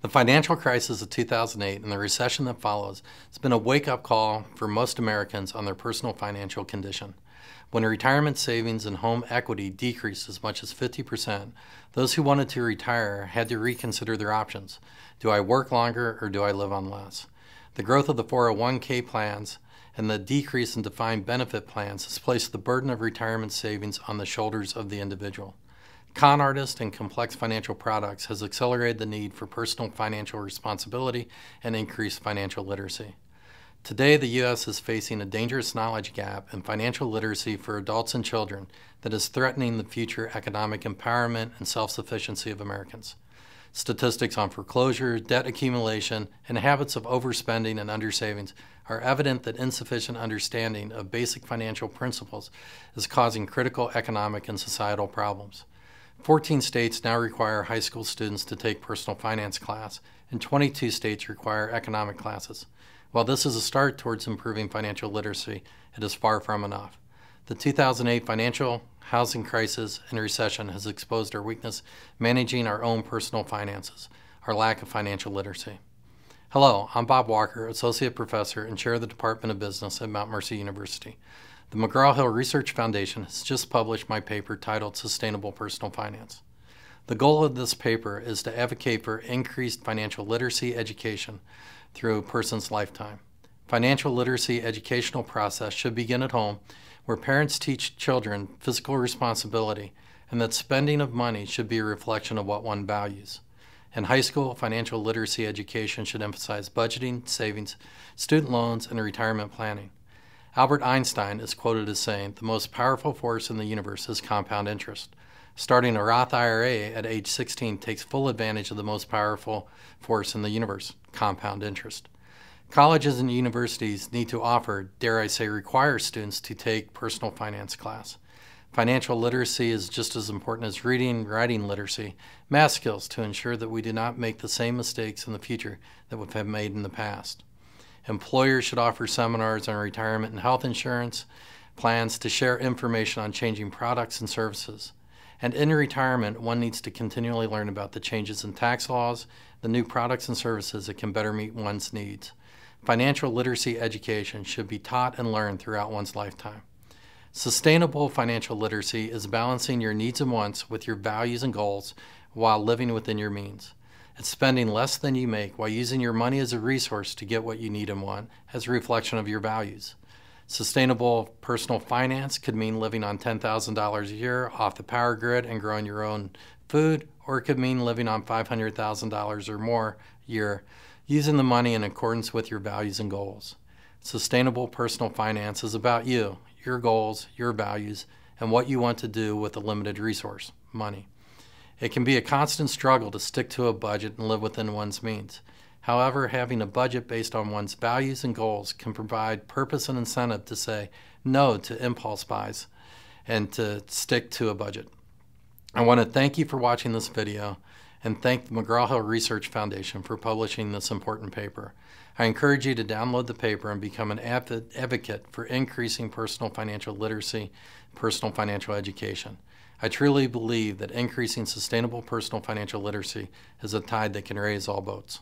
The financial crisis of 2008 and the recession that follows has been a wake-up call for most Americans on their personal financial condition. When retirement savings and home equity decreased as much as 50%, those who wanted to retire had to reconsider their options. Do I work longer or do I live on less? The growth of the 401k plans and the decrease in defined benefit plans has placed the burden of retirement savings on the shoulders of the individual. Con artists and complex financial products has accelerated the need for personal financial responsibility and increased financial literacy. Today, the U.S. is facing a dangerous knowledge gap in financial literacy for adults and children that is threatening the future economic empowerment and self-sufficiency of Americans. Statistics on foreclosure, debt accumulation, and habits of overspending and undersavings are evident that insufficient understanding of basic financial principles is causing critical economic and societal problems. 14 states now require high school students to take personal finance class, and 22 states require economic classes. While this is a start towards improving financial literacy, it is far from enough. The 2008 financial, housing crisis, and recession has exposed our weakness managing our own personal finances, our lack of financial literacy. Hello, I'm Bob Walker, Associate Professor and Chair of the Department of Business at Mount Mercy University. The McGraw-Hill Research Foundation has just published my paper titled Sustainable Personal Finance. The goal of this paper is to advocate for increased financial literacy education through a person's lifetime. Financial literacy educational process should begin at home, where parents teach children fiscal responsibility and that spending of money should be a reflection of what one values. In high school, financial literacy education should emphasize budgeting, savings, student loans, and retirement planning. Albert Einstein is quoted as saying, "The most powerful force in the universe is compound interest." Starting a Roth IRA at age 16 takes full advantage of the most powerful force in the universe, compound interest. Colleges and universities need to offer, dare I say require, students to take personal finance class. Financial literacy is just as important as reading and writing literacy, math skills to ensure that we do not make the same mistakes in the future that we have made in the past. Employers should offer seminars on retirement and health insurance plans to share information on changing products and services. And in retirement, one needs to continually learn about the changes in tax laws, the new products and services that can better meet one's needs. Financial literacy education should be taught and learned throughout one's lifetime. Sustainable financial literacy is balancing your needs and wants with your values and goals while living within your means. It's spending less than you make while using your money as a resource to get what you need and want as a reflection of your values. Sustainable personal finance could mean living on $10,000 a year off the power grid and growing your own food, or it could mean living on $500,000 or more a year, using the money in accordance with your values and goals. Sustainable personal finance is about you, your goals, your values, and what you want to do with a limited resource, money. It can be a constant struggle to stick to a budget and live within one's means. However, having a budget based on one's values and goals can provide purpose and incentive to say no to impulse buys and to stick to a budget. I want to thank you for watching this video and thank the McGraw-Hill Research Foundation for publishing this important paper. I encourage you to download the paper and become an advocate for increasing personal financial literacy, personal financial education. I truly believe that increasing sustainable personal financial literacy is a tide that can raise all boats.